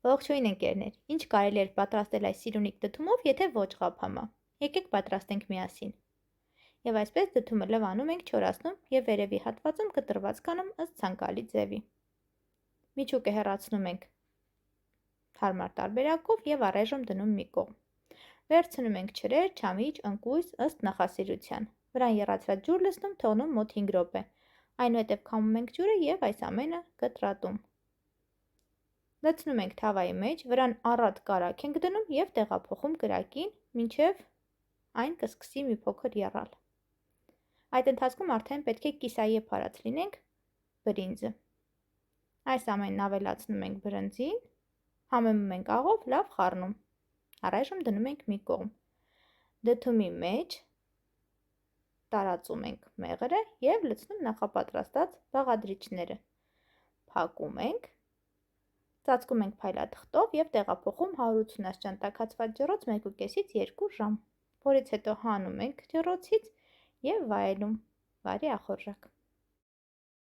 Ողջույն ընկերներ, ինչ կարելի էր պատրաստել այս սիրունիկ դդումով, եթե ոչ ղափամա։ Եկեք պատրաստենք միասին։ Եվ այսպես դդումը լվանում ենք, չորացնում և վերևի հատվածում կտրված կանում ըստ ցանկալի ձևի։ Միջուկը հեռացնում ենք հարմար տարբերակով և առայժմ դնում մի կողմ։ Վերցնում ենք ջրեր, չամիչ, ընկույզ ըստ նախասիրության։ Վրան եռացրած ջուր լցնում, թողնում մոտ 5 րոպե։ Այնուհետև քամում ենք ջուրը և այս ամենը կտրատում։ Լցնում ենք թավայի մեջ, վրան առատ կարագ ենք դնում և տեղափոխում կրակին, մինչև այն կսկսի մի փոքր եռալ։ Այդ ընթացքում արդեն պետք է կիսաեպ արած լինենք բրինձը։ Այս ամենն ավելացնում ենք բրնձին, համեմում ենք աղով, լավ խառնում։ Առայժմ դնում ենք մի կողմ։ Դդումի մեջ տարածում ենք մեղրը և լցնում նախապատրաստած բաղադրիչները։ Փակում ենք, ծածկում ենք փայլաթղթով և տեղափոխում 180 աստիճան տաքացված ջեռոց 1.5-ից 2 ժամ, որից հետո հանում ենք ջեռոցից և վայելում։ Բարի ախորժակ։